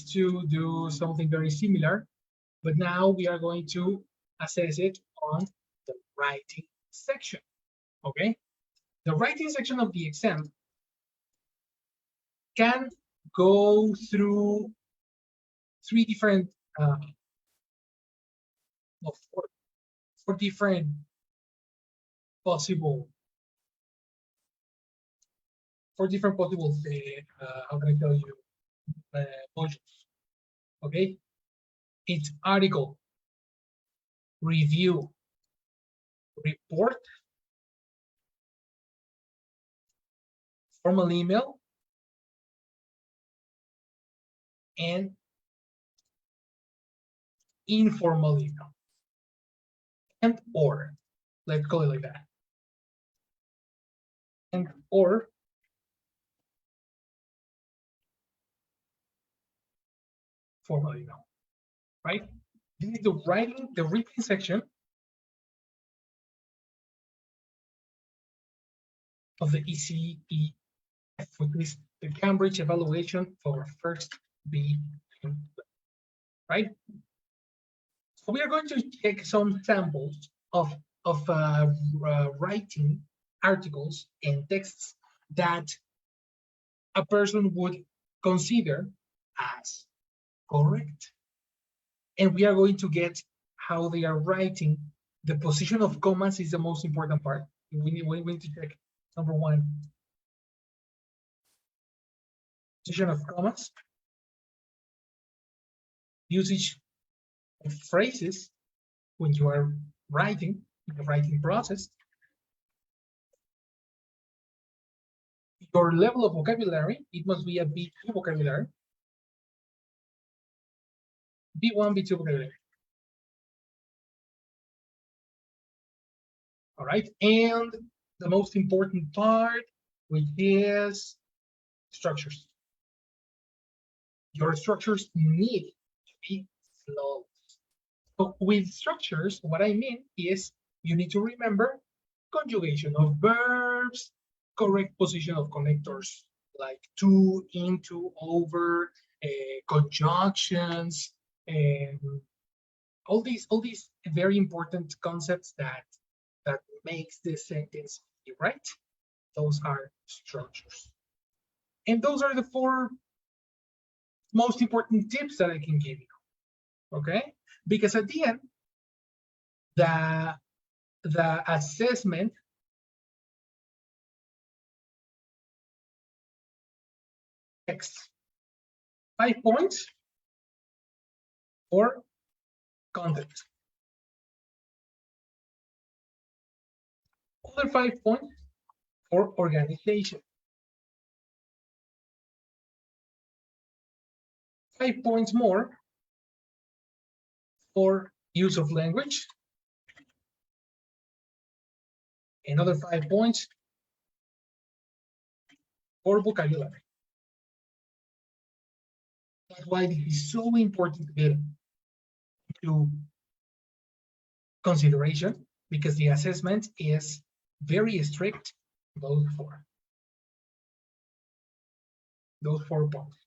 used to do something very similar, but now we are going to assess it on the writing section, okay? The writing section of the exam can go through three different, four different possible, how can I tell you, modules, okay? It's article, review, report, formal email, and informal email, and or, let's call it like that, and or formal email, right? This is the written section of the ECEF, which is the Cambridge evaluation for first B, right? So we are going to take some samples of writing articles and texts that a person would consider as correct. And we are going to get how they are writing. The position of commas is the most important part. We need to check number one, position of commas, usage of phrases when you are writing, in the writing process, your level of vocabulary, it must be a B2 vocabulary, B1, B2 vocabulary. All right, and the most important part, which is structures. Your structures need to be flawless. So with structures, what I mean is you need to remember conjugation of verbs, correct position of connectors like to, into, over, conjunctions, and all these very important concepts that makes the sentence be right. Those are structures. And those are the four most important tips that I can give you. Okay? Because at the end, the assessment takes 5 points for content. Other 5 points for organization. 5 points more for use of language. Another 5 points for vocabulary. That's why it is so important to get into consideration, because the assessment is very strict. Those four points,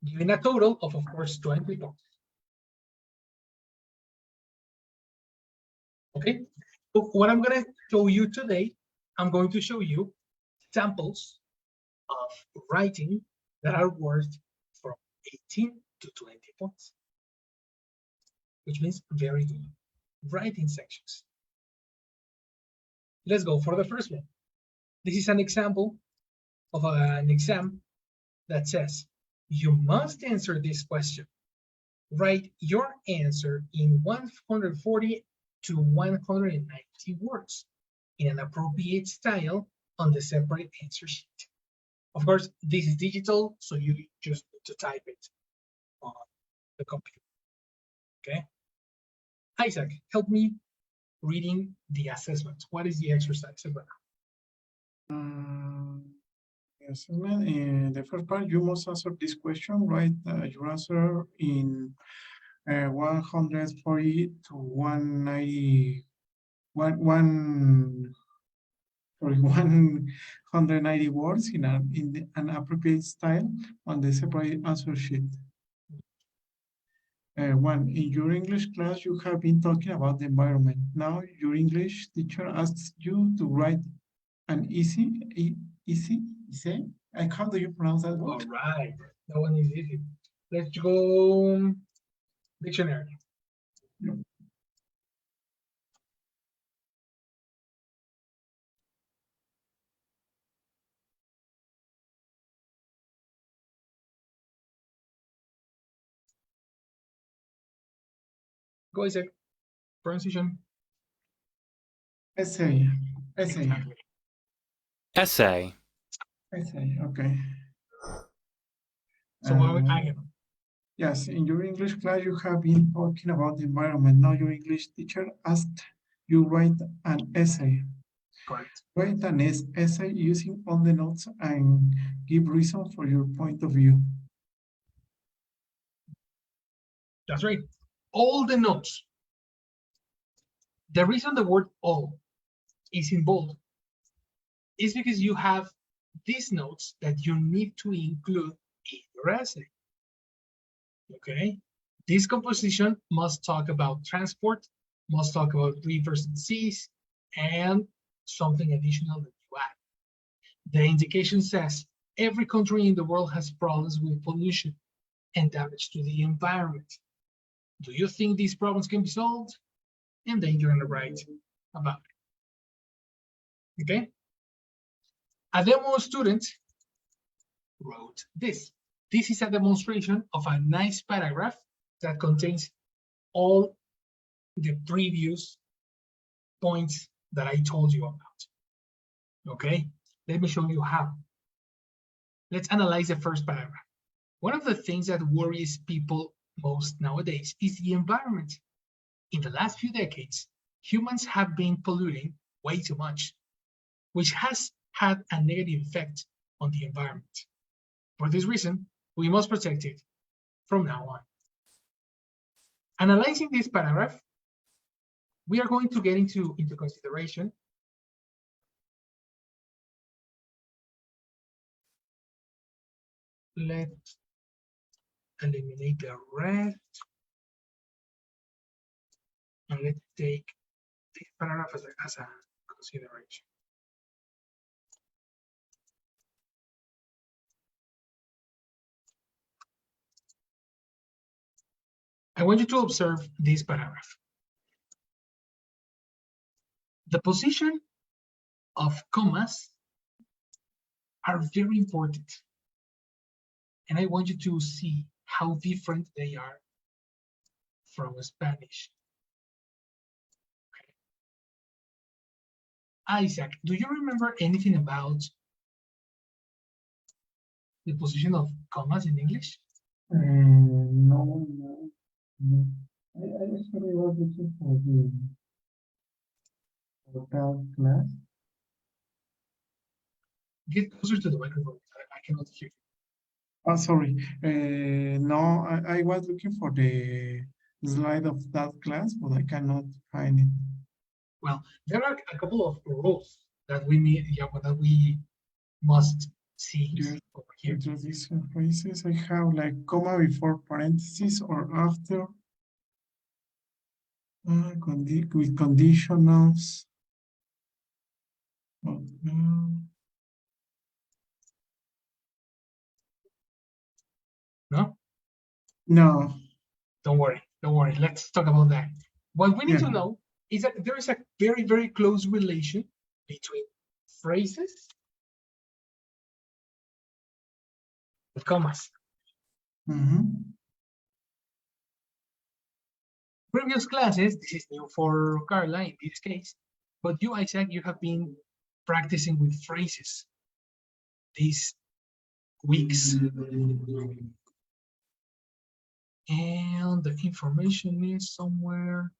giving a total of course, 20 points. Okay, so what I'm going to show you today, I'm going to show you samples of writing that are worth from 18 to 20 points, which means very good writing sections. Let's go for the first one. This is an example of an exam that says you must answer this question. Write your answer in 140 to 190 words in an appropriate style on the separate answer sheet. Of course, this is digital, so you just need to type it on the computer. Okay? Isaac, help me reading the assessment. What is the exercise about? Assessment, in the first part, you must answer this question, write your answer in 140 to 190, 190 words in an appropriate style on the separate answer sheet. One, in your English class, you have been talking about the environment. Now, your English teacher asks you to write an easy, how do you pronounce that All word? right, that one is easy. Let's go dictionary. Go Isaac. Pronunciation. Essay. Exactly. Essay. Okay. So I am. Yes, in your English class, you have been talking about the environment. Now your English teacher asked you write an essay. Correct. Write an essay using all the notes and give reason for your point of view. That's right. All the notes. The reason the word all is in bold is because you have these notes that you need to include in your essay. Okay? This composition must talk about transport, must talk about rivers and seas, and something additional that you add. The indication says every country in the world has problems with pollution and damage to the environment. Do you think these problems can be solved? And then you're going to write about it. Okay? A demo student wrote this. This is a demonstration of a nice paragraph that contains all the previous points that I told you about. Okay, let me show you how. Let's analyze the first paragraph. One of the things that worries people most nowadays is the environment. In the last few decades, humans have been polluting way too much, which has had a negative effect on the environment. For this reason, we must protect it from now on. Analyzing this paragraph, we are going to get into consideration let's eliminate the red and let's take this paragraph as a consideration. I want you to observe this paragraph. The position of commas are very important. And I want you to see how different they are from Spanish. Okay. Isaac, do you remember anything about the position of commas in English? No. I actually was looking for the class. Get closer to the microphone. I cannot hear you. Oh, sorry. No, I was looking for the slide of that class, but I cannot find it. Well, there are a couple of rules that we need, that we must see over here. Introduction phrases. I have like comma before parentheses or after. With conditionals. No? No. Don't worry. Let's talk about that. What we need Yeah. to know is that there is a very, very close relation between phrases with commas. Previous classes, this is new for Carla in this case, but you, Isaac, you have been practicing with phrases these weeks. And the information is somewhere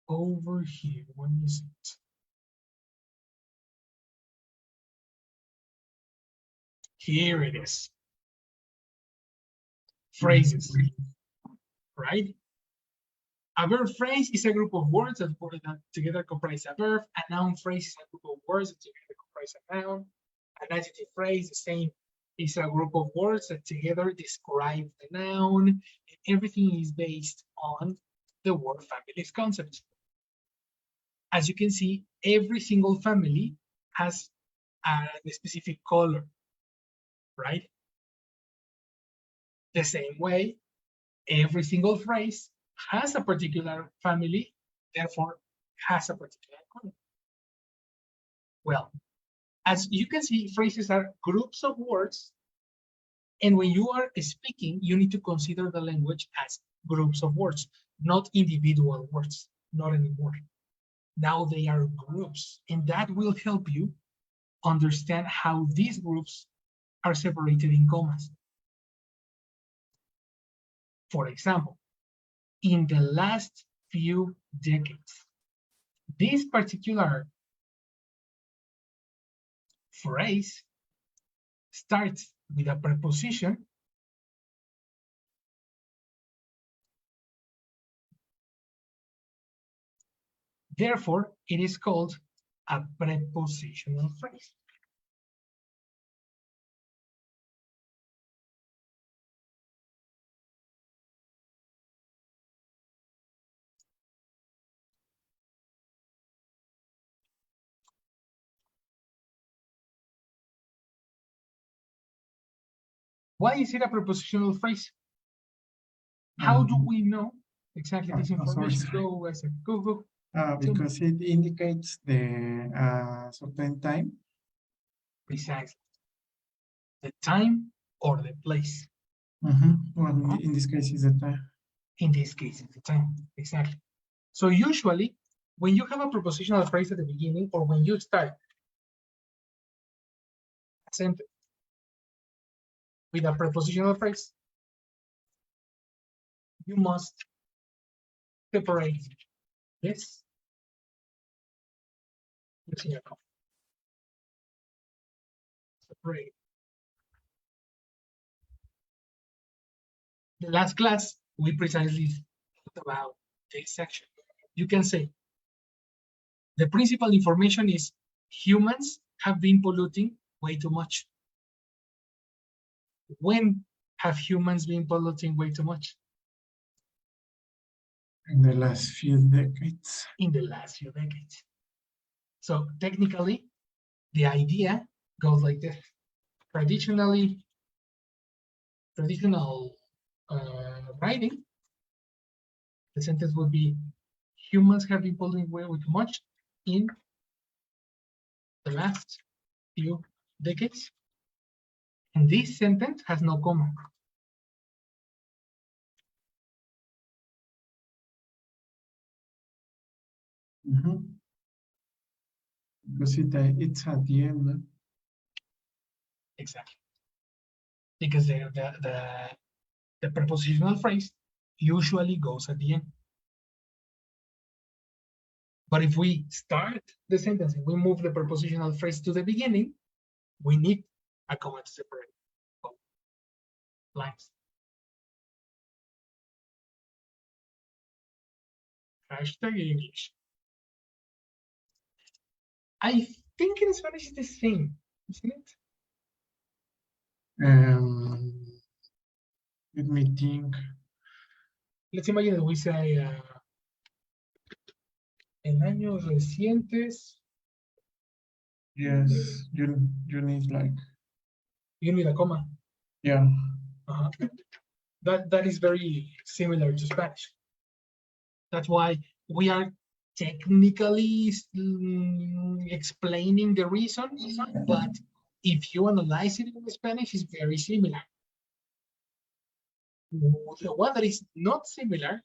over here. When is it? Here it is. Phrases, right? A verb phrase is a group of words that together comprise a verb. A noun phrase is a group of words that together comprise a noun. An adjective phrase, the same It's a group of words that together describe the noun, and everything is based on the word family's concept. As you can see, every single family has a specific color, right? The same way, every single phrase has a particular family, therefore has a particular color. Well, as you can see, phrases are groups of words, and when you are speaking, you need to consider the language as groups of words, not individual words, not anymore. Now they are groups, and that will help you understand how these groups are separated in commas. For example, in the last few decades, this particular phrase starts with a preposition therefore it is called a prepositional phrase. Why is it a prepositional phrase? How do we know exactly this information? Sorry. Go, I said, go. Because it indicates the certain time. Precisely. The time or the place. Well, in this case, is the time. In this case, it's the time. Exactly. So usually, when you have a prepositional phrase at the beginning, or when you start a sentence with a prepositional phrase, you must separate this. Separate. The last class, we precisely talked about this section. You can say the principal information is humans have been polluting way too much. When have humans been polluting way too much? In the last few decades. In the last few decades. So technically, the idea goes like this. Traditional writing, the sentence would be humans have been polluting way too much in the last few decades. And this sentence has no comma. Because it's at the end. Exactly. Because the prepositional phrase usually goes at the end. But if we start the sentence and we move the prepositional phrase to the beginning, we need a comma to separate lines. Hashtag English. I think in Spanish it's the same, isn't it? Let me think. Let's imagine that we say en años recientes. Yes, you need like. You need a comma. Yeah. That is very similar to Spanish. That's why we are technically explaining the reason, but if you analyze it in Spanish, it's very similar. The one that is not similar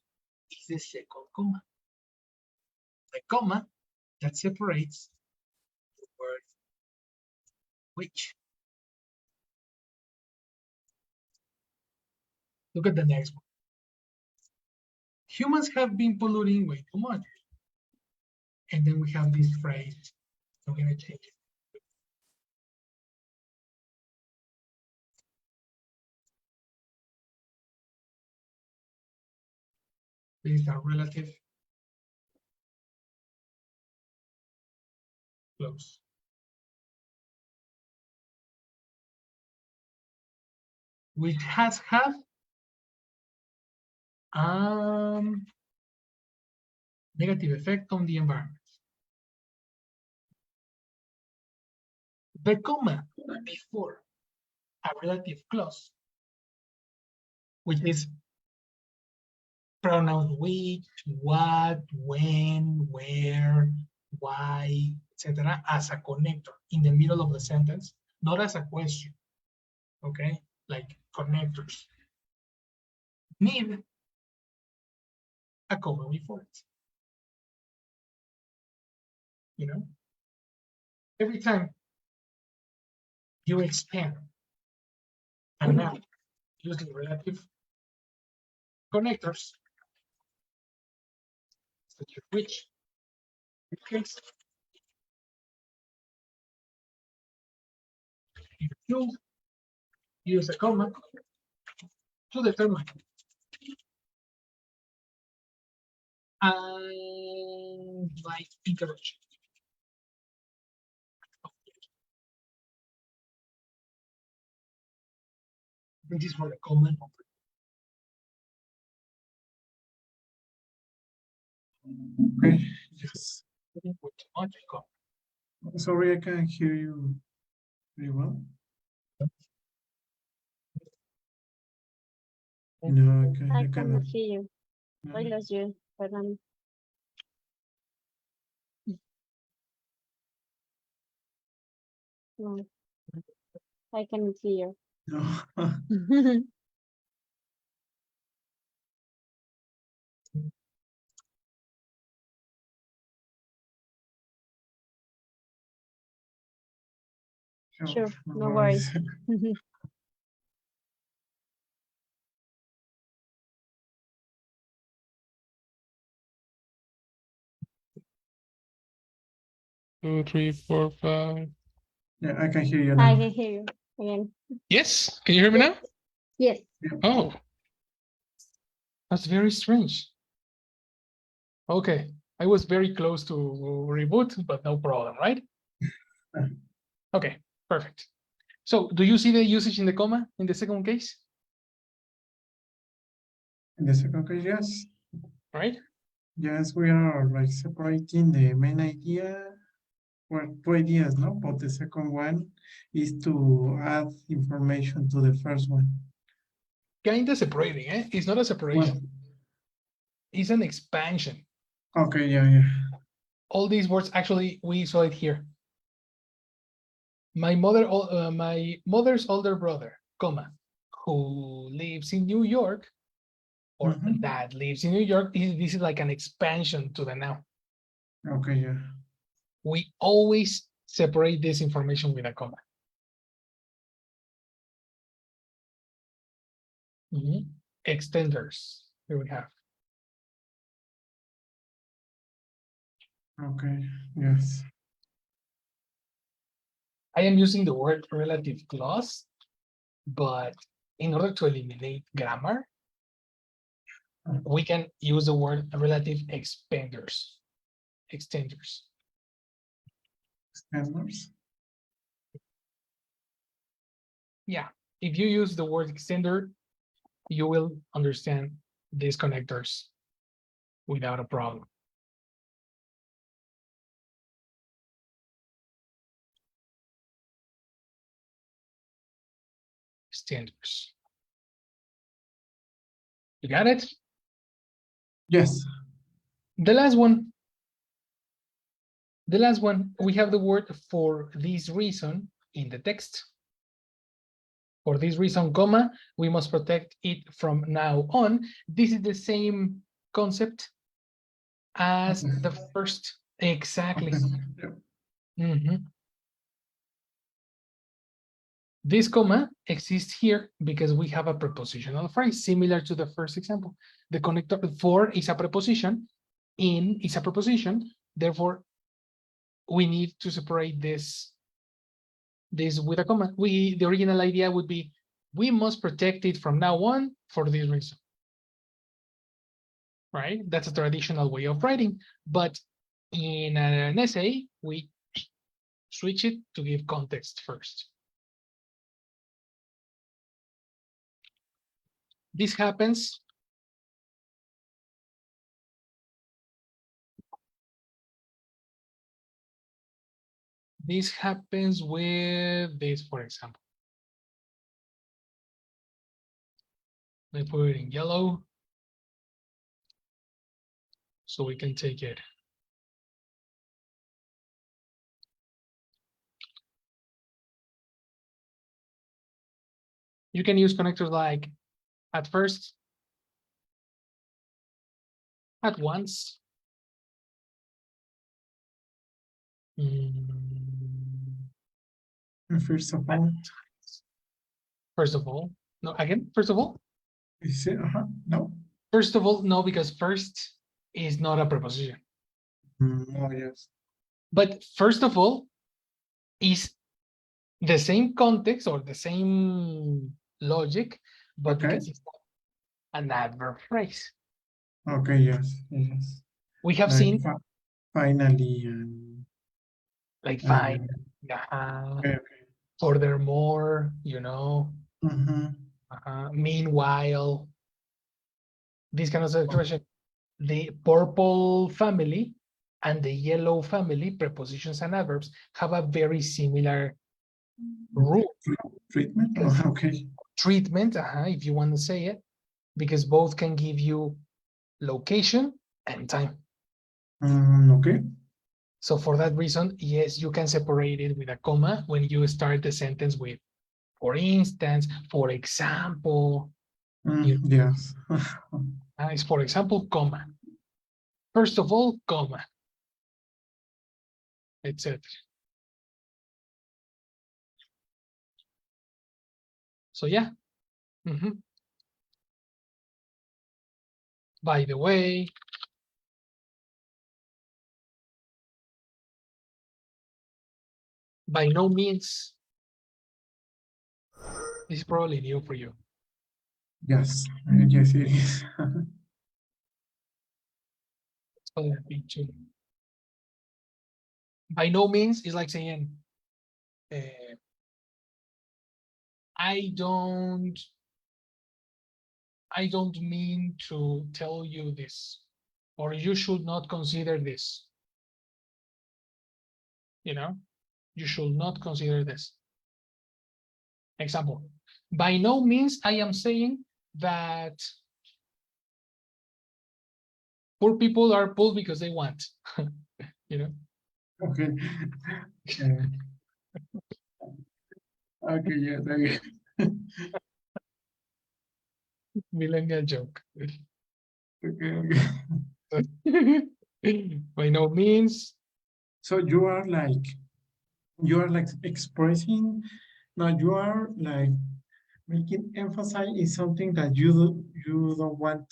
is the second comma. The comma that separates the word which. Look at the next one. Humans have been polluting way too much. And then we have this phrase. I'm going to change it. This is a relative close. which has have negative effect on the environment. The comma before a relative clause, which is pronouns which, what, when, where, why, etc., as a connector in the middle of the sentence, not as a question. Okay, like connectors need a comma before it. You know, every time you expand a noun using relative connectors, such as which, in case you should use a comma to determine and like interruption. This is for the common operator. Okay. Yes. With much common. Sorry, I can't hear you very well. No, I I cannot cannot. hear you. I No. lost you, Fernando. No, I cannot hear No. you. Sure, no worries. Two, three, four, five. Yeah, I can hear you I now. can hear you again. Yes, can you hear me now? Yes. Oh, that's very strange. Okay, I was very close to reboot, but no problem, right? Okay, perfect. So do you see the usage in the comma in the second case, In the second case, yes. right? Yes, we are like separating the main idea. Well, two ideas, no? But the second one is to add information to the first one. Kind of separating, eh? It's not a Well, separation. It's an expansion. okay, yeah. All these words, actually, we saw it here. My mother's older brother, comma, who lives in New York, or Mhm. that lives in New York. This is like an expansion to the noun. Okay, yeah. We always separate this information with a comma. Extenders, here we have. Okay, yes. I am using the word relative clause, but in order to eliminate grammar, we can use the word relative extenders. Extenders. Extenders. Yeah, if you use the word extender, you will understand these connectors without a problem. Extenders. You got it? Yes. The last one. The last one, we have the word for this reason in the text. For this reason, comma, we must protect it from now on. This is the same concept as the first. Exactly. Yeah. This comma exists here because we have a prepositional phrase similar to the first example. The connector for is a preposition, in is a preposition, therefore we need to separate this with a comma. The original idea would be we must protect it from now on for this reason. Right? That's a traditional way of writing, but in an essay, we switch it to give context first. This happens with this, for example. Let me put it in yellow so we can take it. You can use connectors like at first, at once. First of all, First of all, no, again, first of all, is it, no? first of all, no, because first is not a preposition. Oh, yes. But first of all is the same context or the same logic, but Okay. because it's an adverb phrase. Okay, yes, yes. We have Like seen finally and like fine, okay. furthermore, you know, meanwhile, this kind of expression. The purple family and the yellow family, prepositions and adverbs, have a very similar rule. Treatment? Because Oh, okay. treatment, if you want to say it, because both can give you location and time. Okay. So for that reason, yes, you can separate it with a comma when you start the sentence with, for instance, for example, Yes. it's for example, comma. First of all, comma, etc. So yeah. By the way, by no means, this is probably new for you. Yes. Yes, it is. By no means is like saying, I don't mean to tell you this, or you should not consider this. You know, you should not consider this. Example, by no means I am saying that poor people are poor because they want, you know. Okay. Okay, yes, okay. Millennial joke. Okay. By no means. So you are like expressing, now you are like making emphasize is something that you don't want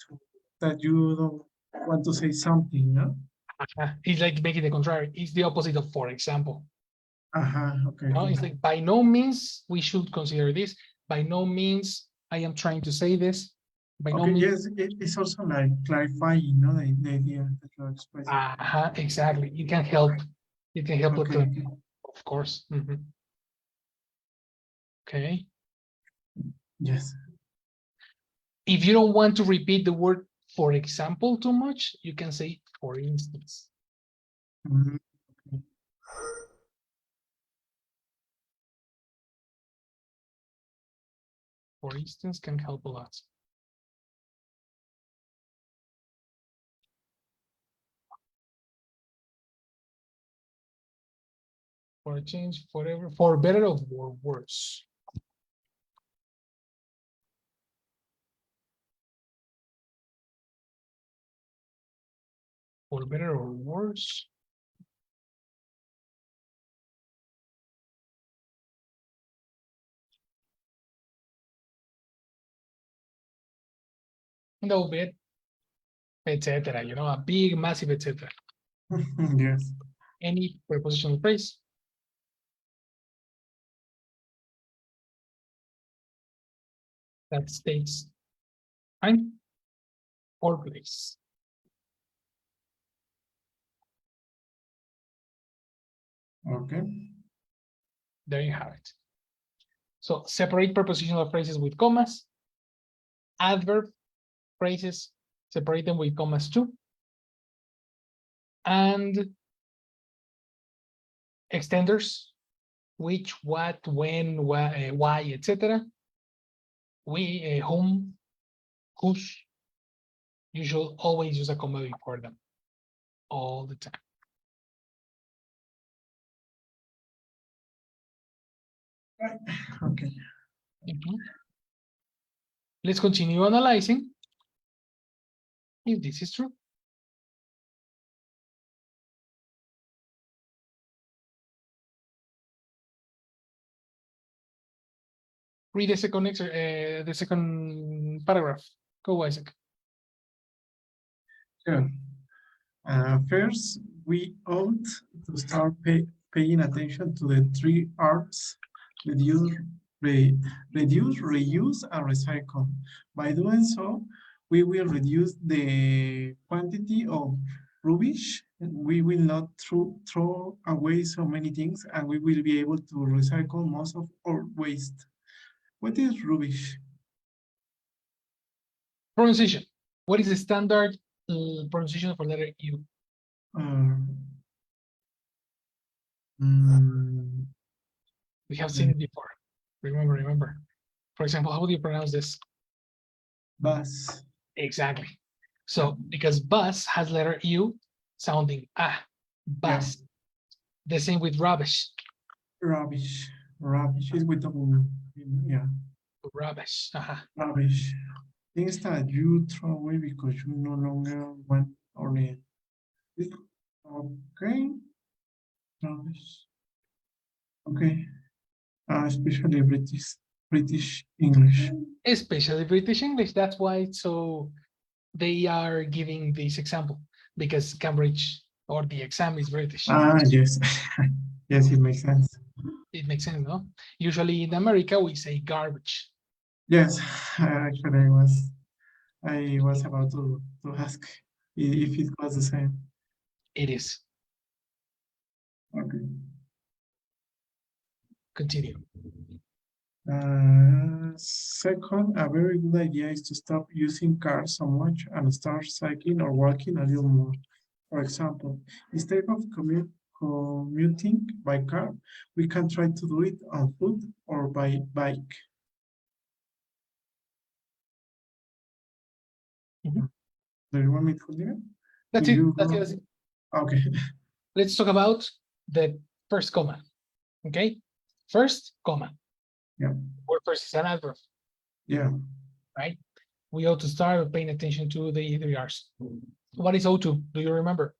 to say something, no? It's like making the contrary. It's the opposite of for example. Okay. No, it's like by no means we should consider this. By no means I am trying to say this. By no Okay, means. yes, it's also like clarifying, no, the idea that you're expressing. Exactly. You can help. You can help with Okay. of course. Okay. Yes. If you don't want to repeat the word for example too much, you can say for instance. Mhm. For instance can help a lot. For a change, forever, for better or worse. For better or worse. A little bit, etc. You know, a big, massive, etc. Yes. Any prepositional phrase that states time or place. Okay. There you have it. So separate prepositional phrases with commas adverb phrases, separate them with commas too. And extenders, which, what, when, why, etc. We, whom, whose. You should always use a comma before them all the time. Okay. Mhm. Let's continue analyzing if this is true. Read the second paragraph. Go, Isaac. Sure. First, we ought to start paying attention to the three R's: reduce, reduce, reuse, and recycle. By doing so, we will reduce the quantity of rubbish. We will not throw away so many things, and we will be able to recycle most of our waste. What is rubbish? Pronunciation. What is the standard pronunciation for letter U? We have seen it before. Remember. For example, how do you pronounce this? Bus. Exactly. So because bus has letter U sounding bus. The same with rubbish. Rubbish. Rubbish is with the yeah. Rubbish. Rubbish. Things that you throw away because you no longer want or need. Okay. Rubbish. Okay. Especially British English. Especially British English. That's why they are giving this example, because Cambridge or the exam is British. Yes. Yes, it makes sense. It makes sense, no? Usually in America we say garbage. Yes, actually I was about to ask if it was the same. It is. Okay. Continue. Second, a very good idea is to stop using cars so much and start cycling or walking a little more. For example, instead of commuting by car, we can try to do it on foot or by bike. Mhm. Do you want me to continue? That's it. That's it. Okay. Let's talk about the first comma. Okay. First comma. Yeah. Word first is an adverb. Yeah. Right. We ought to start paying attention to the 3Rs. What is ought to? Do you remember?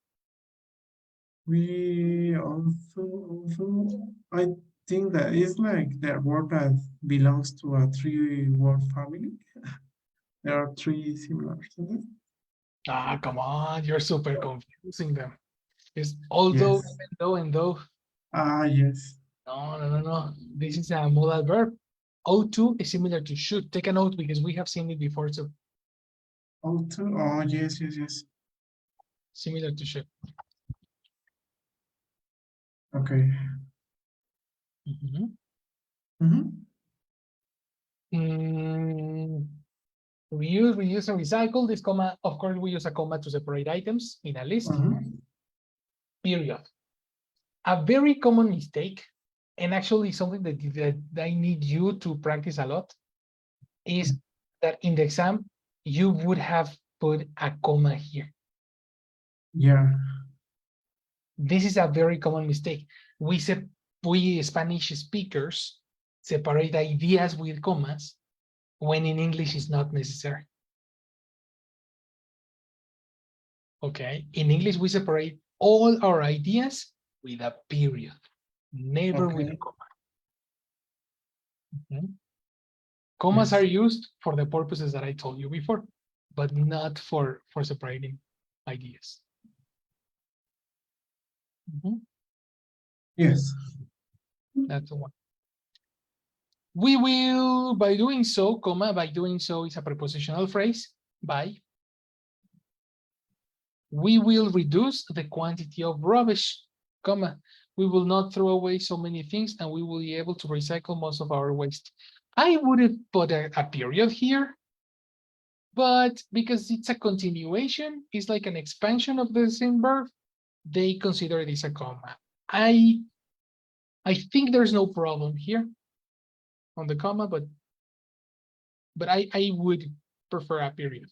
We also, I think that is like the word that belongs to a three-word family. There are three similar sentences. Come on, you're super confusing them. It's although, Yes. even though, and though. Yes. No. This is a modal verb. Ought to is similar to should. Take a note because we have seen it before. So Also, yes. similar to should. Okay. Reuse, and recycle. This comma, of course, we use a comma to separate items in a list. Period. A very common mistake, and actually something that I need you to practice a lot, is that in the exam, you would have put a comma here. Yeah. This is a very common mistake. We Spanish speakers separate ideas with commas when in English is not necessary. Okay, in English we separate all our ideas with a period, never with a comma. Commas are used for the purposes that I told you before, but not for separating ideas. Yes. That's the one. We will, by doing so, comma, by doing so is a prepositional phrase, by. We will reduce the quantity of rubbish, comma. We will not throw away so many things and we will be able to recycle most of our waste. I would have put a period here But because it's a continuation, it's like an expansion of the same verb, they consider it as a comma. I think there's no problem here on the comma, but I would prefer a period.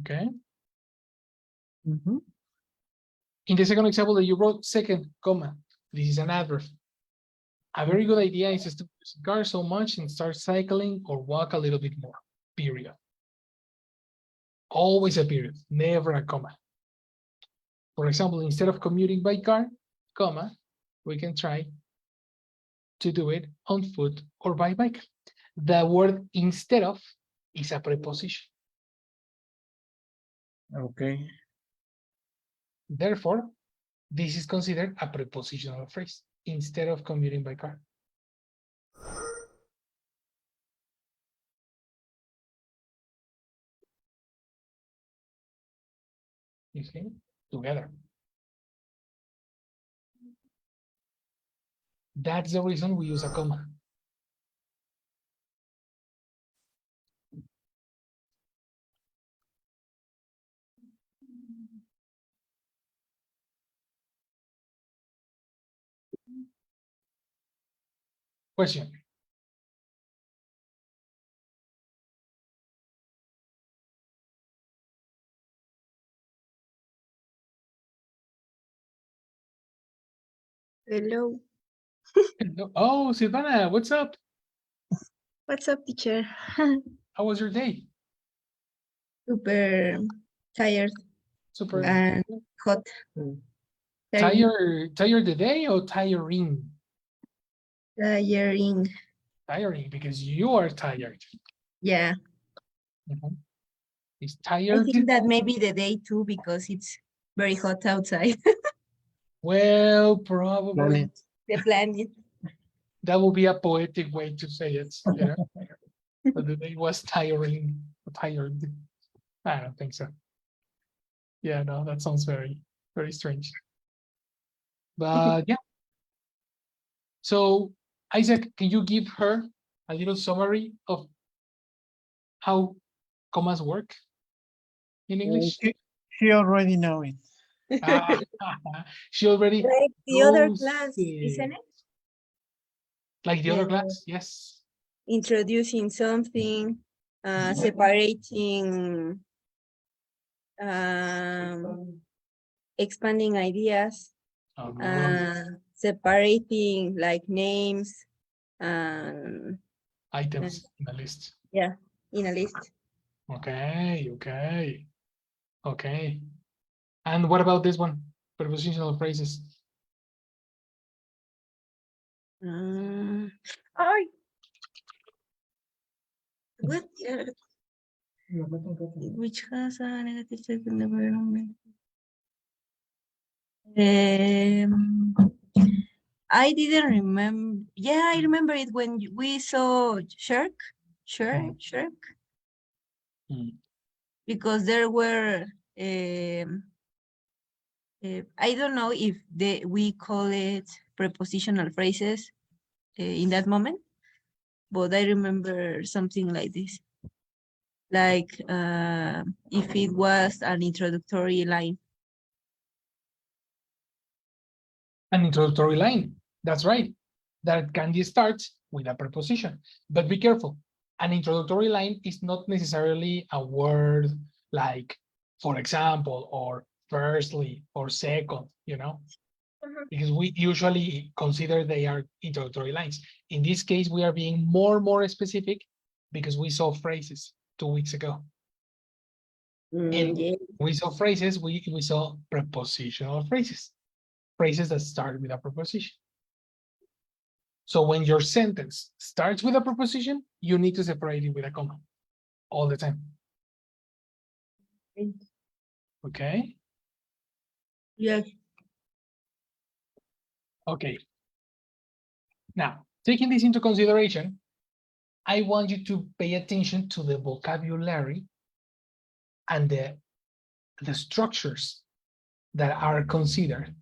Okay. Mhm. In the second example that you wrote, second comma, this is an adverb. A very good idea is to use the car so much and start cycling or walk a little bit more, period. Always a period, never a comma. For example, instead of commuting by car, comma, we can try to do it on foot or by bike. The word instead of is a preposition. Okay. Therefore, this is considered a prepositional phrase instead of commuting by car. You see, together. That's the reason we use a comma. Question. Hello. Oh, Silvana, what's up? What's up, teacher? How was your day? Super tired Super and hot. Tiring. tired today or tiring? Tiring. Tiring because you are tired. Yeah. It's I tired. think that maybe the day too because it's very hot outside. Well, probably The planet. that would be a poetic way to say it. You know, but the day was tiring, tired. I don't think so. Yeah, no, that sounds very, very strange. But yeah. So, Isaac, can you give her a little summary of how commas work in English? He already know it. Ah, she already Like the other knows class, isn't it? like the other Yeah. class, yes. Introducing something, separating, expanding ideas, separating like names, Items in the list. yeah, in a list. Okay, okay, okay. And what about this one? Prepositional phrases. Ay. What? Which has a negative effect on the environment? I didn't remember. Yeah, I remember it when we saw Shark. Hmm. Because there were, I don't know if we call it prepositional phrases in that moment, but I remember something like this. Like if it was an introductory line. An introductory line. That's right. That can start with a preposition. But be careful. An introductory line is not necessarily a word like, for example, or firstly, or second, you know, because we usually consider they are introductory lines. In this case, we are being more specific because we saw phrases 2 weeks ago. And Yeah. we saw phrases, we saw prepositional phrases. Phrases that start with a preposition. So when your sentence starts with a preposition, you need to separate it with a comma all the time. Okay? Yeah. Okay. Now, taking this into consideration, I want you to pay attention to the vocabulary and the structures that are considered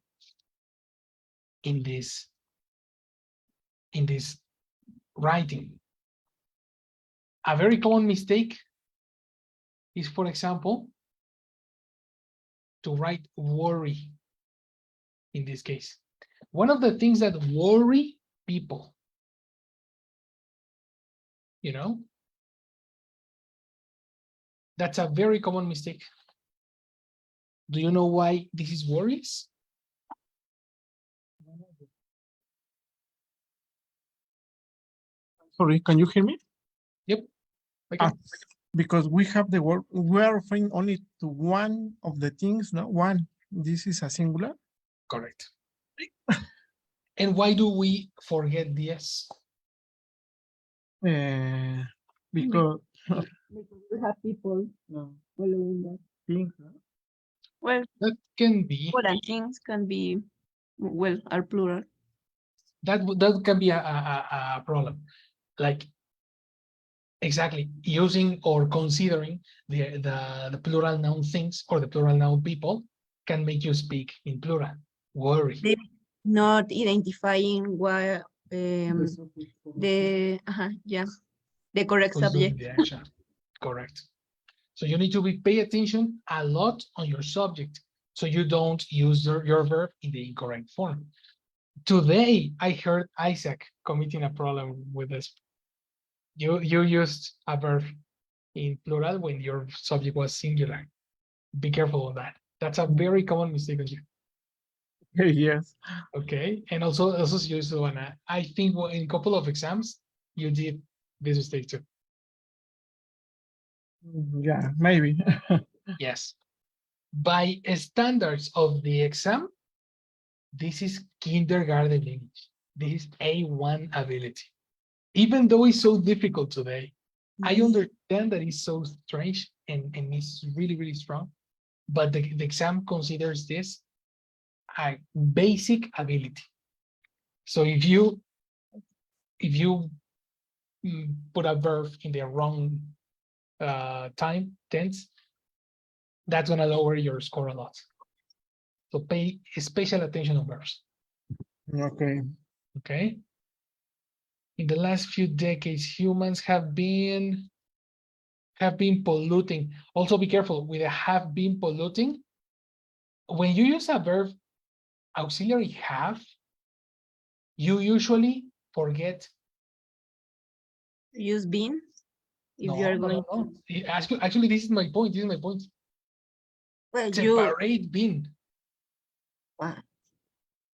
in this writing. A very common mistake is, for example, to write worry in this case. One of the things that worry people, you know, that's a very common mistake. Do you know why this is worries? Sorry, can you hear me? Okay. Because we have the word, we are referring only to one of the things, no? One. This is a singular. Correct. And why do we forget the S? Because We have people following that. things, Well, That can be, people and things can be, well, are plural. that can be a problem. Like, exactly, using or considering the plural noun things or the plural noun people can make you speak in plural. Worry. Maybe not identifying what the correct Who's doing subject. the action. Correct. So you need to pay attention a lot on your subject so you don't use your verb in the incorrect form. Today, I heard Isaac committing a problem with this. You used a verb in plural when your subject was singular. Be careful of that. That's a very common mistake on you. yes. Okay, and also you used one. I think in a couple of exams you did this mistake too. Yeah, maybe. Yes. By standards of the exam, this is kindergarten English. This is A1 ability. Even though it's so difficult today, I understand that it's so strange and it's really, really strong. But the exam considers this a basic ability. So if you put a verb in the wrong time tense, that's gonna lower your score a lot. So pay special attention on verbs. Okay. Okay. In the last few decades, humans have been polluting. Also, be careful with the have been polluting. When you use a verb auxiliary have, you usually forget. Use been if No, you are no, going. no, no. Actually, this is my point. This is my point. Well, Separate been. Wow.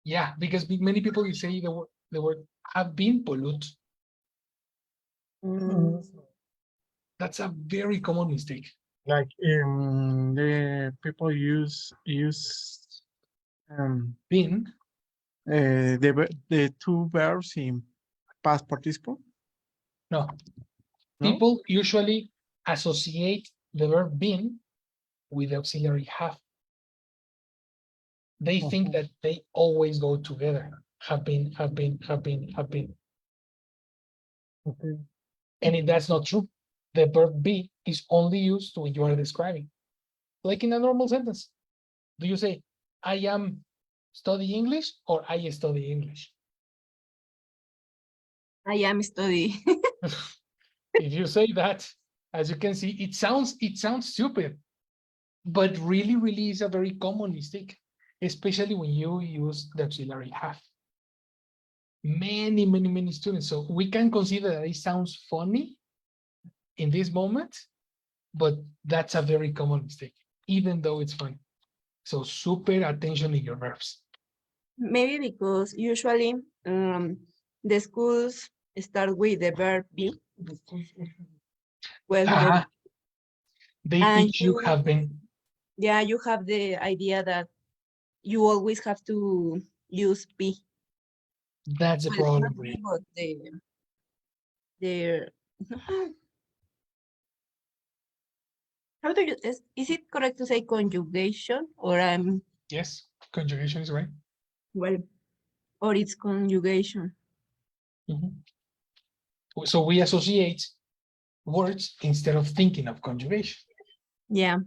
Yeah, because many people you say the word have been pollute. That's a very common mistake. Like the people use Been, the two verbs in past participle. no. No? People usually associate the verb been with the auxiliary have. They think that they always go together. Have been, have been, have been, have been. Okay. And that's not true. The verb be is only used when you are describing. Like in a normal sentence. Do you say, I am studying English or I study English? I am studying. If you say that, as you can see, it sounds stupid, but really is a very common mistake, especially when you use the auxiliary have. Many students. So we can consider that it sounds funny in this moment, but that's a very common mistake, even though it's funny. So super attention in your verbs. Maybe because usually the schools start with the verb be. Well, they and teach you have been. Yeah, you have the idea that you always have to use be. That's the Well, problem. not be, but the how do you is it correct to say conjugation or Yes, conjugation is right. well, or it's conjugation? So we associate words instead of thinking of conjugation. Yeah.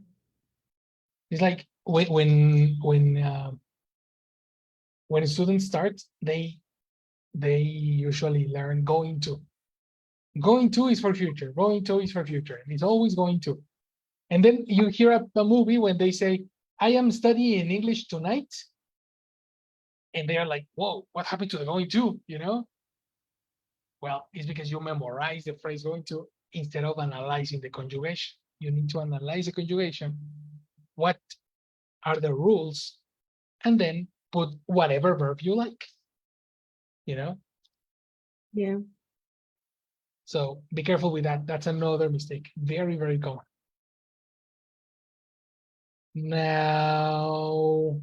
It's like when students start, they usually learn going to. Going to is for future. Going to is for future. It's always going to. And then you hear a movie when they say, I am studying English tonight. And they are like, whoa, what happened to the going to, you know? Well, it's because you memorize the phrase going to instead of analyzing the conjugation. You need to analyze the conjugation. What are the rules? And then put whatever verb you like, you know? Yeah. So be careful with that. That's another mistake. Very, very common. Now,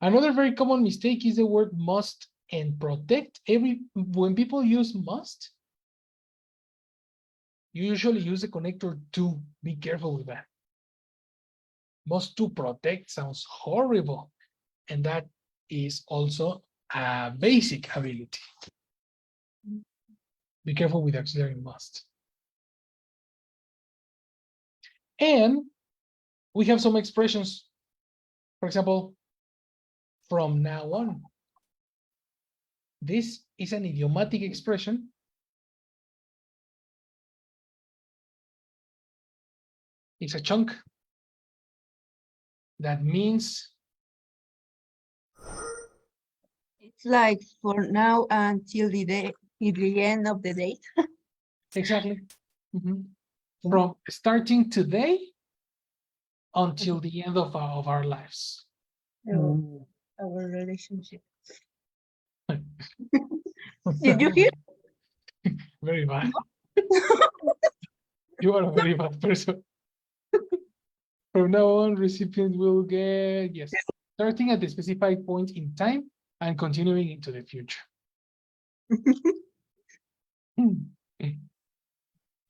another very common mistake is the word must and protect. When people use must, you usually use the connector to. Be careful with that. Must to protect sounds horrible. And that is also a basic ability. Be careful with auxiliary must. And we have some expressions. For example, from now on. This is an idiomatic expression. It's a chunk that means It's like for now until the day, till the end of the day. exactly from starting today until the end of our lives. Our relationship. Did you hear? Very bad. You are a very bad person. From now on, recipient will get, yes, starting at the specified point in time and continuing into the future.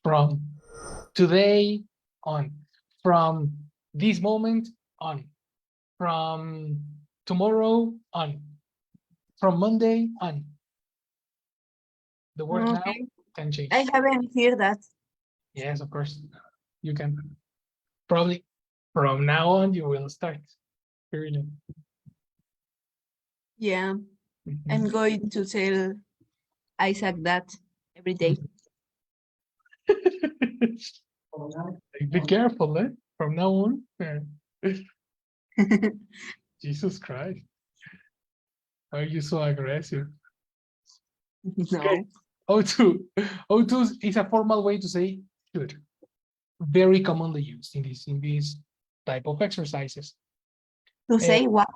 From today on, from this moment on, from tomorrow on, from Monday on. The word now Okay. can change. I haven't heard that. Yes, of course. You can. Probably from now on, you will start hearing it. Yeah. I'm going to tell Isaac that every day. Be careful, eh? From now on. Jesus Christ. Why are you so aggressive? No. O2. O2 is a formal way to say should. Very commonly used in this type of exercises. To say what?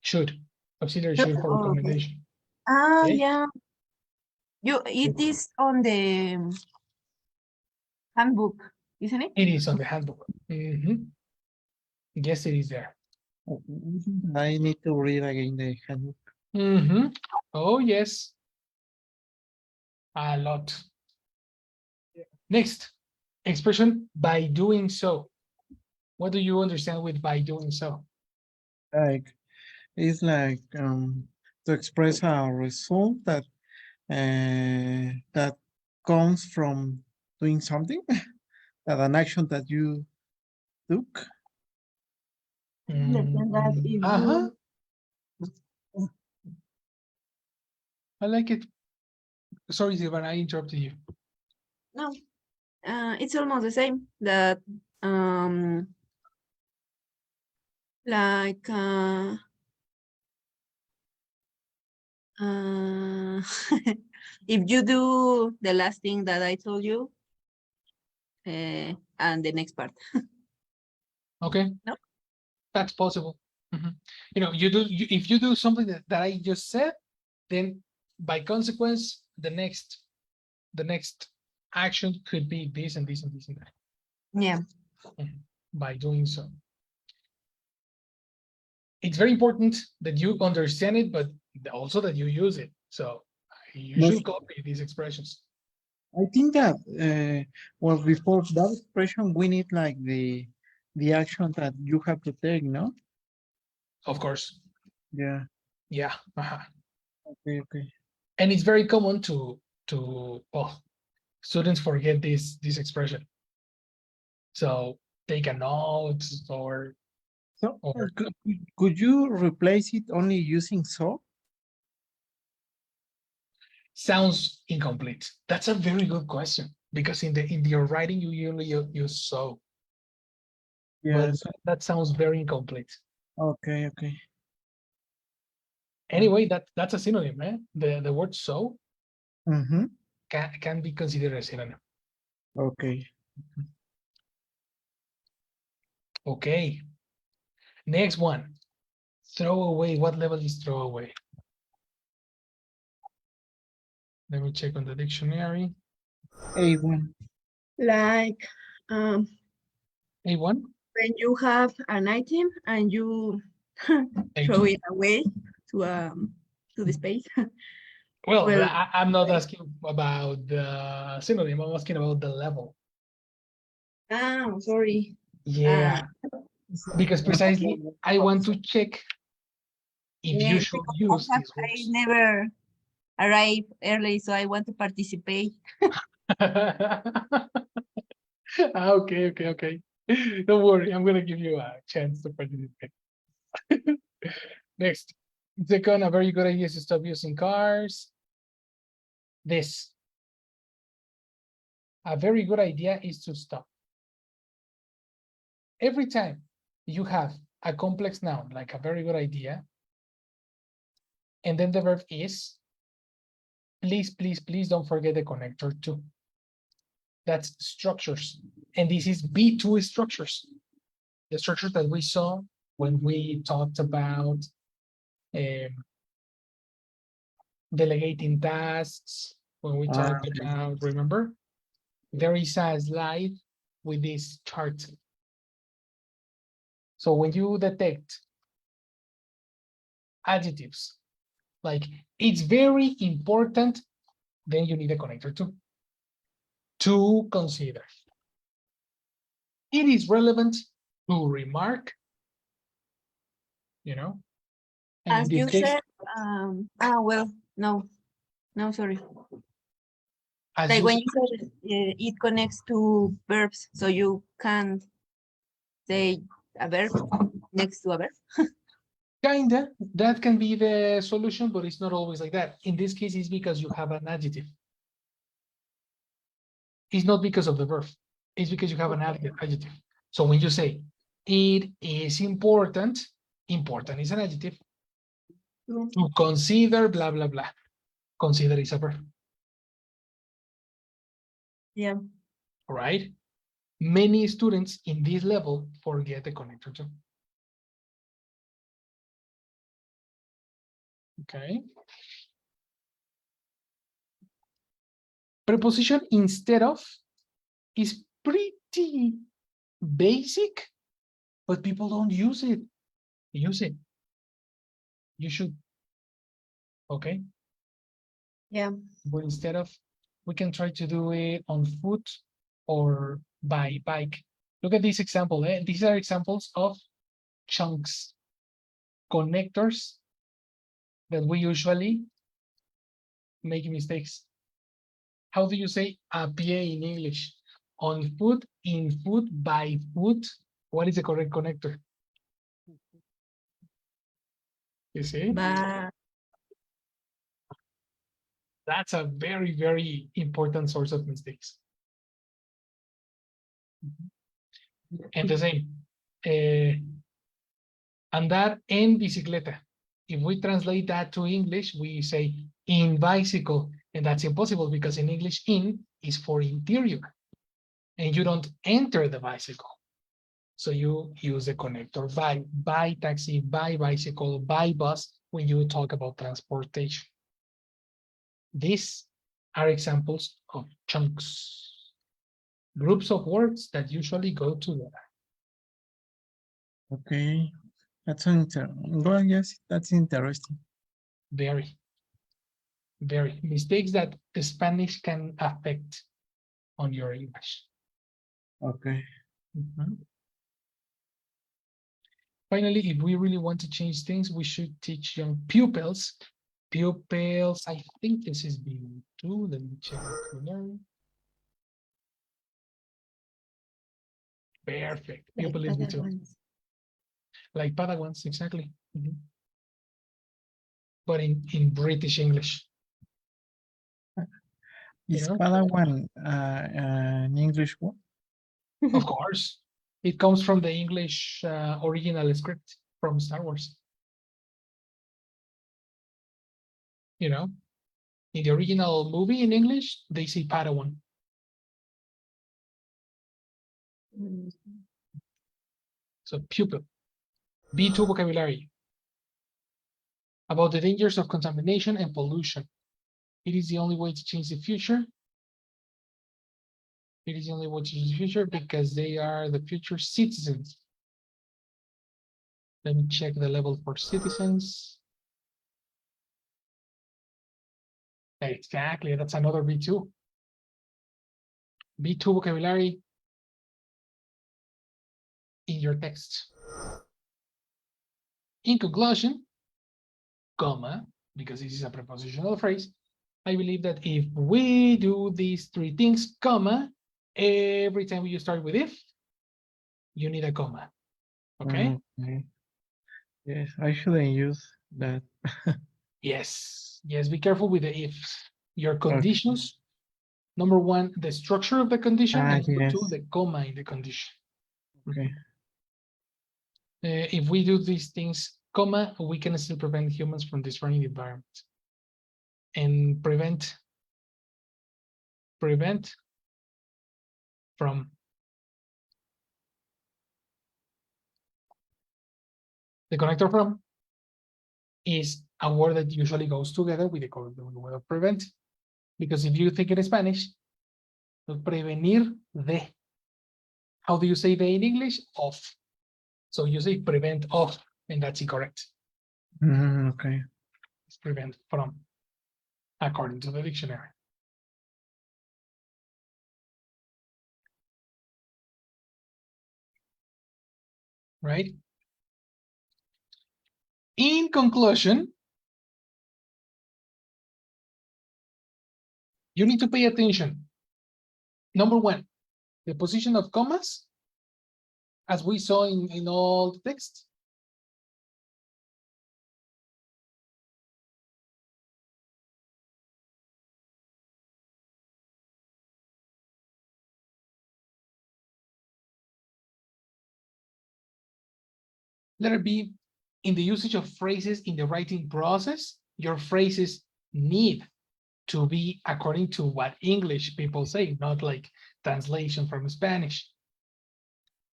Should. Auxiliary should for Oh, okay. recommendation. Ah, Okay. yeah. It is on the handbook, isn't it? It is on the handbook. Yes, it is there. I need to read again the handbook. Oh, yes. A lot. Next, expression by doing so. What do you understand with by doing so? Like it's like to express a result that that comes from doing something, that an action that you took. That if Uh-huh. you I like it. Sorry, Silvan, I interrupted you. no, it's almost the same. That like if you do the last thing that I told you, and the next part. Okay. No? That's possible. You know, if you do something that I just said, then by consequence, the next action could be this and this and this and that. Yeah. By doing so. It's very important that you understand it, but also that you use it. So you should copy these expressions. I think that well, before that expression, we need like the action that you have to take, no? Of course. Yeah. Yeah. Okay. Okay. And it's very common to well, students forget this expression. So take a note or So could you replace it only using so? sounds incomplete? That's a very good question because in your writing you usually use so, but Yes. that sounds very incomplete. Okay. Okay. Anyway, that's a synonym, eh? The word so Mm-hmm. can be considered a synonym. Okay. Okay. Next one. Throw away. What level is throw away? Let me check on the dictionary. A1. Like A1? when you have an item and you throw A2? it away to the space. Well, Well, I'm not asking about the synonym. I'm asking about the level. I'm sorry. Yeah, because precisely I want to check if you should use these I words. never arrive early, so I want to participate. Okay, okay, okay. Don't worry, I'm gonna give you a chance to participate. Next, second, a very good idea is to stop using cars. This. A very good idea is to stop. Every time you have a complex noun, like a very good idea, and then the verb is, please, please, please don't forget the connector too. That's structures. And this is B2 structures. The structures that we saw when we talked about delegating tasks, when we talked about, remember? There is a slide with this chart. So when you detect adjectives, like it's very important, then you need a connector too. To consider. It is relevant to remark, you know, and in As this you case, said, well, no, sorry. as Like you when you said it connects to verbs, so you can say a verb next to a verb. kinda, that can be the solution, but it's not always like that. In this case, it's because you have an adjective. It's not because of the verb. It's because you have an adjective. So when you say it is important, important is an adjective. To consider, blah, blah, blah. Consider is a verb. Yeah. All right. Many students in this level forget the connector too. Okay. Preposition instead of is pretty basic, but people don't use it. Use it. You should. Okay. Yeah. But instead of, we can try to do it on foot or by bike. Look at this example. These are examples of chunks, connectors that we usually make mistakes. How do you say a pie in English? On foot, in foot, by foot. What is the correct connector? You see? But That's a very, very important source of mistakes. And the same. Andar en bicicleta. If we translate that to English, we say in bicycle. And that's impossible because in English, in is for interior. And you don't enter the bicycle. So you use the connector by taxi, by bicycle, by bus when you talk about transportation. These are examples of chunks, groups of words that usually go together. Okay. That's well, yes, that's interesting. Very, very mistakes that the Spanish can affect on your English. Okay. Finally, if we really want to change things, we should teach young pupils. Pupils, I think this is B2. Let me check it. Perfect. like Pupil is other B2. ones. Like Padawans, exactly. But in British English. Is know? Padawan an English word? Of course, it comes from the English original script from Star Wars. You know, in the original movie in English, they say Padawan. So pupil. B2 vocabulary. About the dangers of contamination and pollution. It is the only way to change the future. It is the only way to change the future because they are the future citizens. Let me check the level for citizens. Exactly, that's another B2. B2 vocabulary in your text. In conclusion, comma, because this is a prepositional phrase, I believe that if we do these three things, comma, every time you start with if, you need a comma. Okay? Okay. Yes, I shouldn't use that. Yes. Yes, be careful with the ifs. Your conditions, number one, the structure of the condition, and number two, Yes. the comma in the condition. Okay. If we do these things, comma, we can still prevent humans from destroying the environment and prevent from the connector from is a word that usually goes together with the word of prevent. Because if you think in Spanish, prevenir de. How do you say de in English? Of. So you say prevent of, and that's incorrect. Okay. It's prevent from, according to the dictionary. Right? In conclusion, you need to pay attention. Number one, the position of commas, as we saw in all the text. Letter B, in the usage of phrases in the writing process, your phrases need to be according to what English people say, not like translation from Spanish.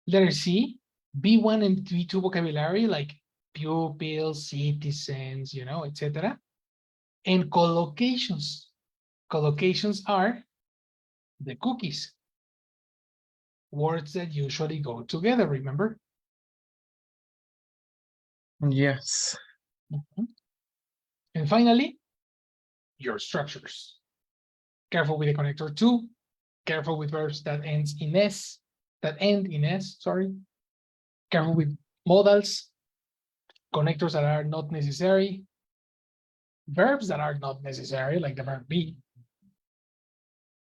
Letter C, B1 and B2 vocabulary like pupils, citizens, you know, etc. And collocations. Collocations are the cookies, words that usually go together, remember? Yes. And finally, your structures. Careful with the connector to, careful with verbs that ends in s, that end in s, sorry. Careful with modals, connectors that are not necessary, verbs that are not necessary, like the verb be,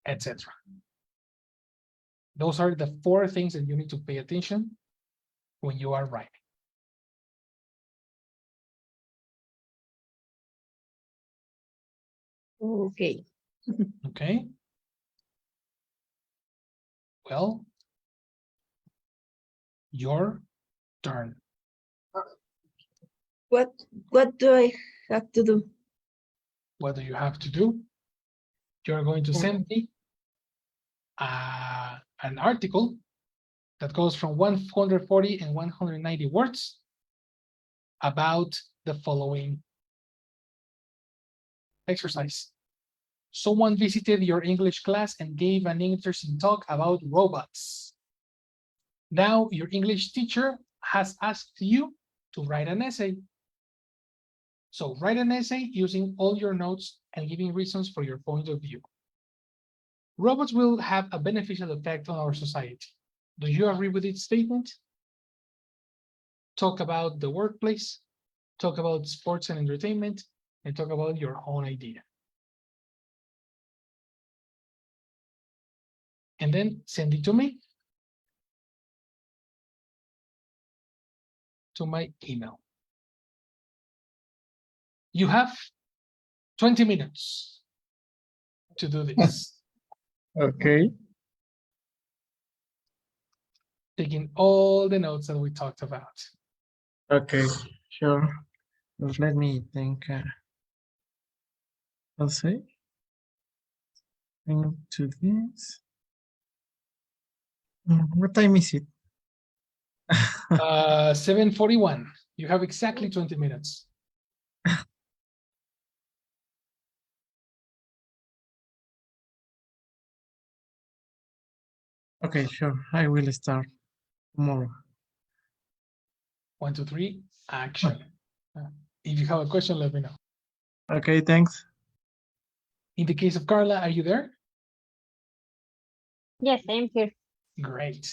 etc. Those are the 4 things that you need to pay attention when you are writing. Okay. Okay. Well, your turn. What do I have to do? What do you have to do? You're going to send me an article that goes from 140 and 190 words about the following exercise. Someone visited your English class and gave an interesting talk about robots. Now your English teacher has asked you to write an essay. So write an essay using all your notes and giving reasons for your point of view. Robots will have a beneficial effect on our society. Do you agree with this statement? Talk about the workplace, talk about sports and entertainment, and talk about your own idea. And then send it to me, to my email. You have 20 minutes to do this. Okay. Taking all the notes that we talked about. Okay. Sure. Just let me think. Let's see. To this. What time is it? 7:41. You have exactly 20 minutes. Okay, sure. I will start tomorrow. 1, 2, 3, action. If you have a question, let me know. Okay, thanks. In the case of Carla, are you there? Yes, I'm here. Great.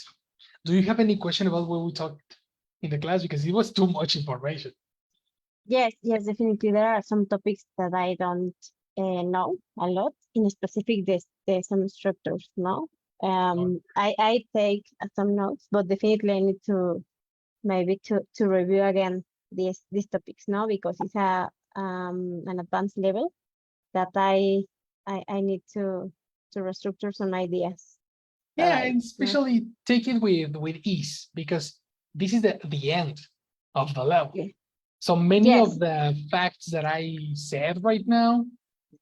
Do you have any question about what we talked in the class? Because it was too much information. Yes, definitely. There are some topics that I don't know a lot, in specific some structures, no? I take some notes, but definitely I need to maybe to review again these topics, no? Because it's an advanced level that I need to restructure some ideas. that Yeah, I- and especially take it with ease, because this is the end of the level. Yeah. So many Yes. of the facts that I said right now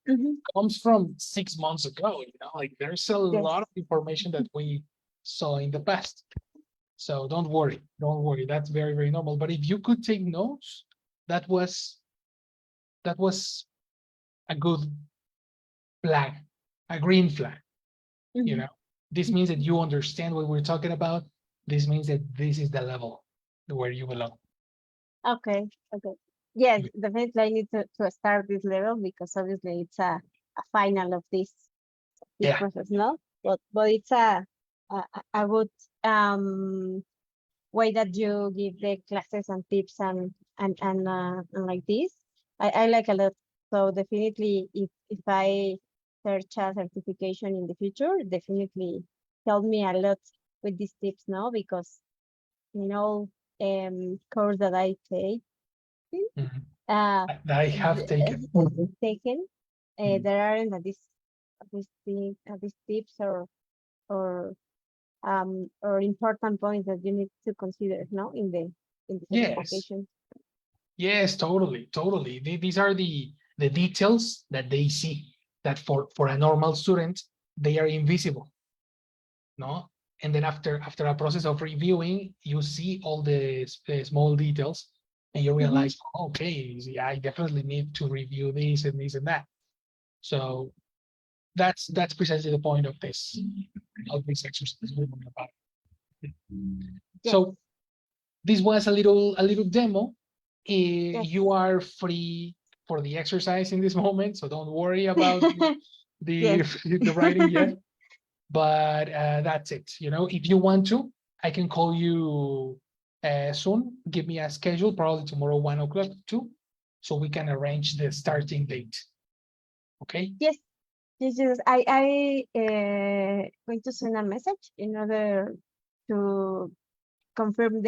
Mhm. comes from 6 months ago. Like there's a Yes. lot of information that we saw in the past. So don't worry, That's very, very normal. But if you could take notes, that was a good flag, a green flag. Mhm. This means that you understand what we're talking about. This means that this is the level where you belong. Okay. Yes, definitely I need to start this level because obviously it's a final of this Yeah. process, no? But it's a good way that you give the classes and tips and like this. I like a lot. So definitely if I search a certification in the future, definitely help me a lot with these tips, no? Because course that I take Mhm. uh I have taken. taken Mhm. there aren't these tips or important points that you need to consider, no, in the Yes. certification. Yes, totally. These are the details that they see that for a normal student, they are invisible. No? And then after a process of reviewing, you see all the small details and you realize, okay, I definitely need to review this and this and that. So that's precisely the point of this exercise we're talking about. So this was a little demo. Yes. You are free for the exercise in this moment, so don't worry about the Yes. the writing yet. But that's it. If you want to, I can call you soon. Give me a schedule, probably tomorrow 1:00 too, so we can arrange the starting date. Okay. Yes. I going to send a message in order to confirm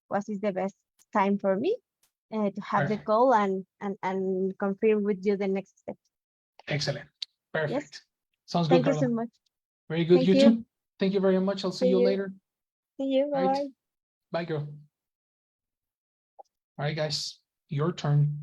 what is the best time for me to have the Perfect. call and confirm with you the next step. Excellent. Perfect. Yes. Sounds good, Thank you Carla. so much. Very good. Thank You you. too. Thank you very much. I'll see you later. See you. Bye. Right. Bye, girl. All right, guys. Your turn.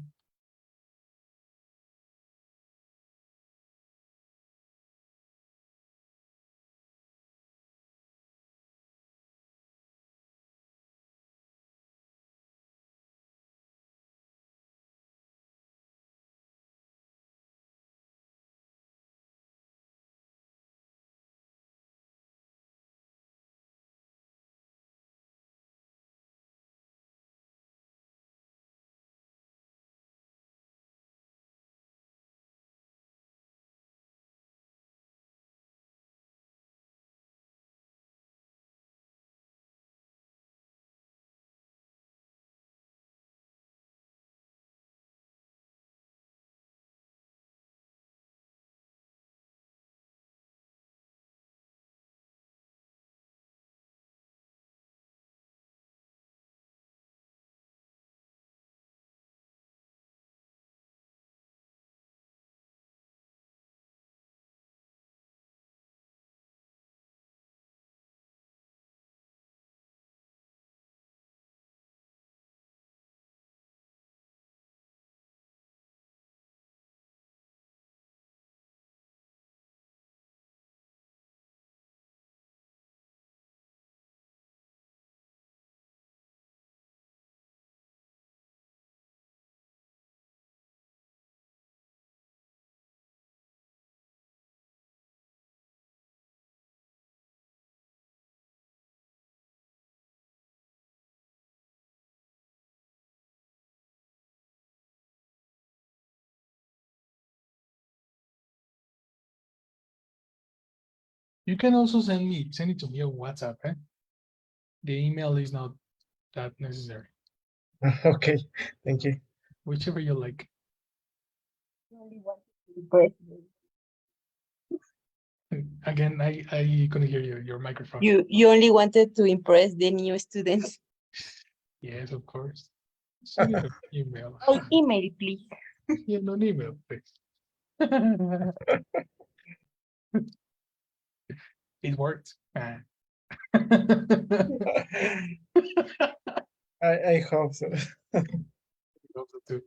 You can also send it to me on WhatsApp. Eh? The email is not that necessary. Okay, thank you. Whichever you like. Again, I couldn't hear you. Your microphone. You only wanted to impress the new students. Yes, of course. Send it an email. An email, please. Yeah, no email, please. It worked. Ah. I hope so. Hope so too.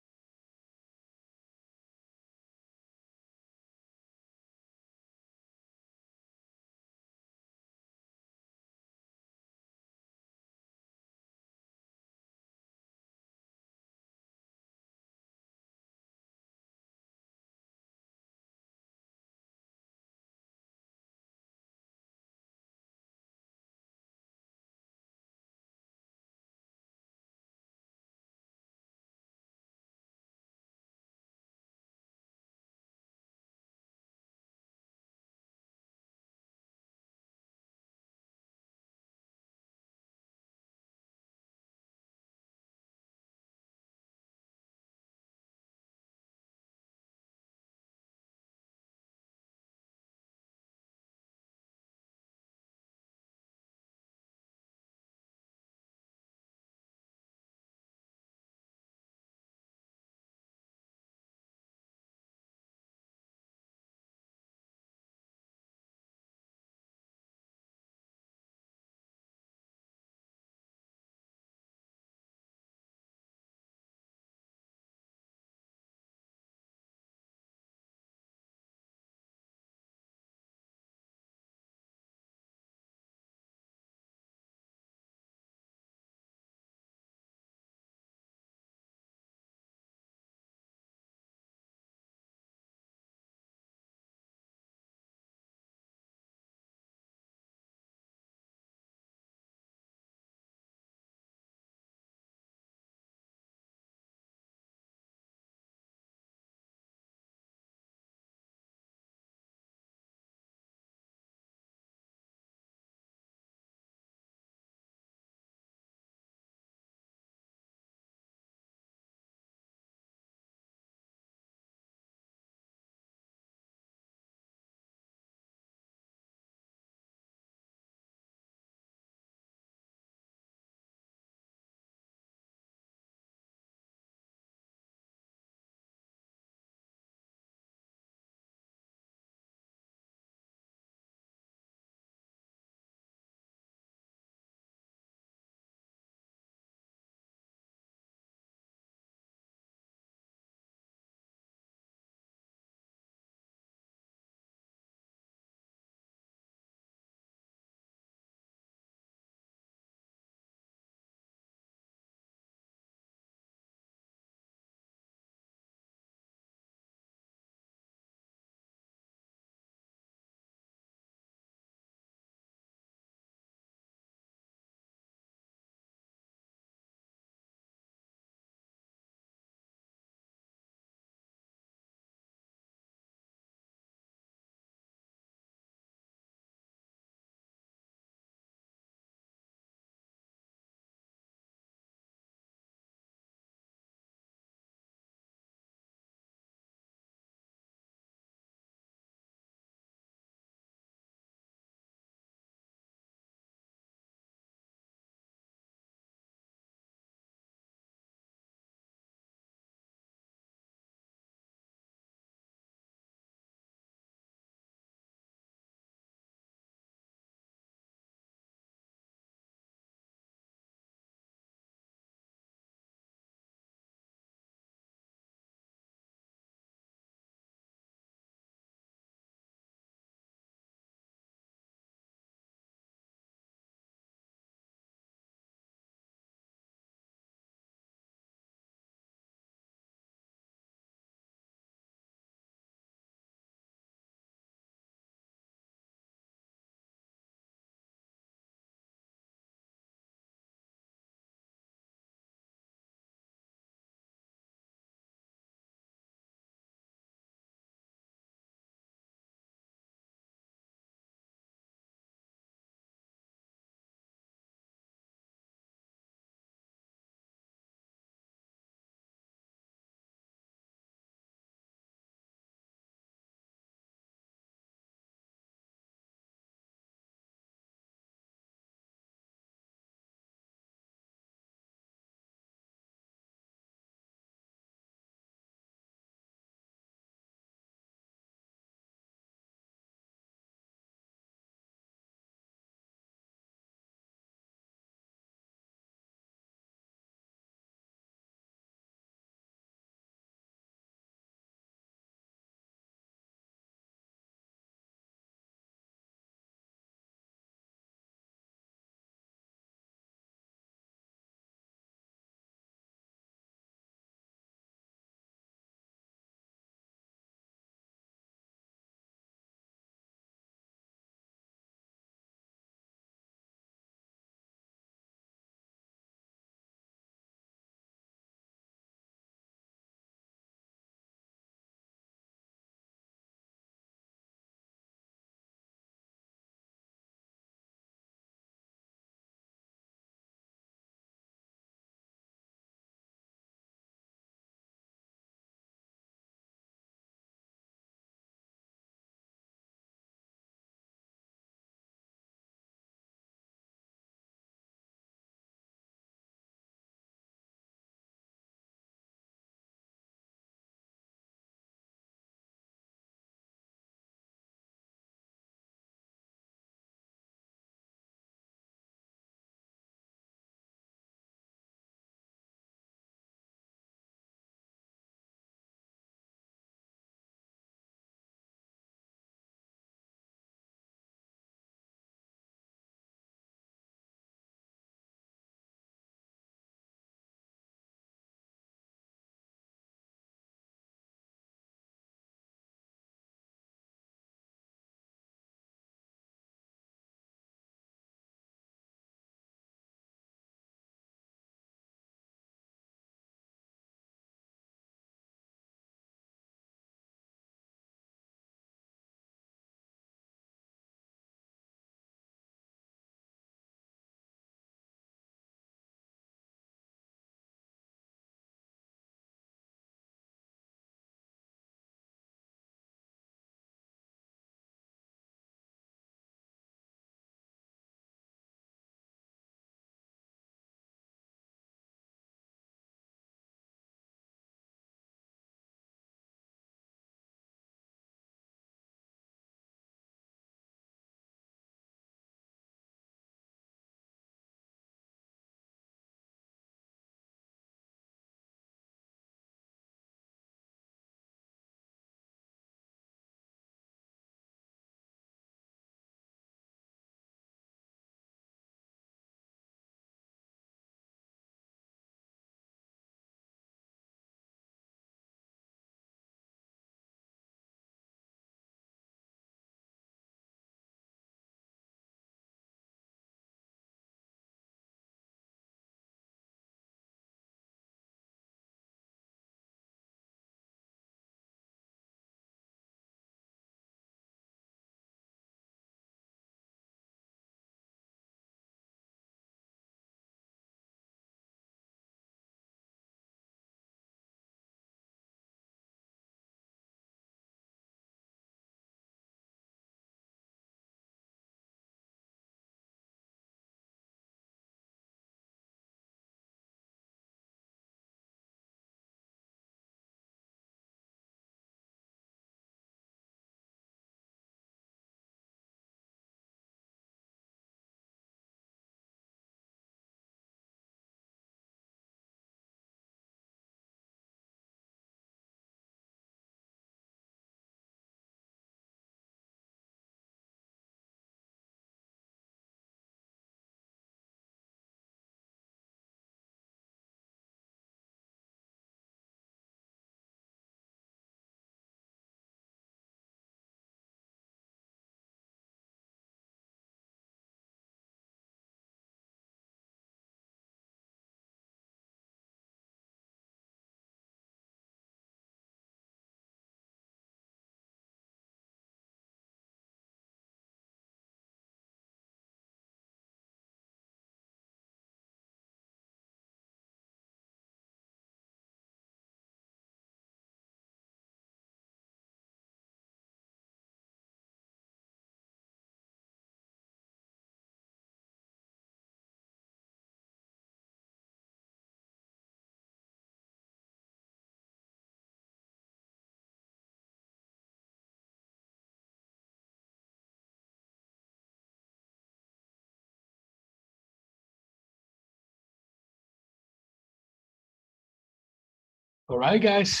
All right, guys.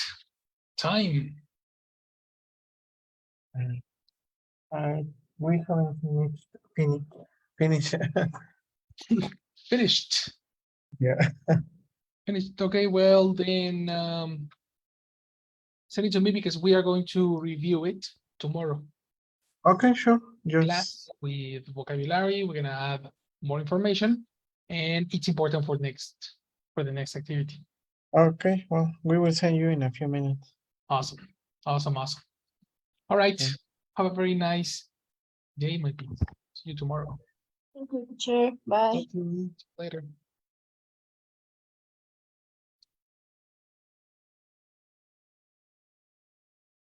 Time. We haven't finished. Finished. Yeah. Finished. Okay, well then send it to me because we are going to review it tomorrow. Okay, sure. Class with vocabulary. We're gonna add more information, and it's important for the next activity. Okay, well, we will send you in a few minutes. Awesome, awesome, awesome. All right. Okay. Have a very nice day, my people. See you tomorrow. Thank you, teacher. Bye. Later.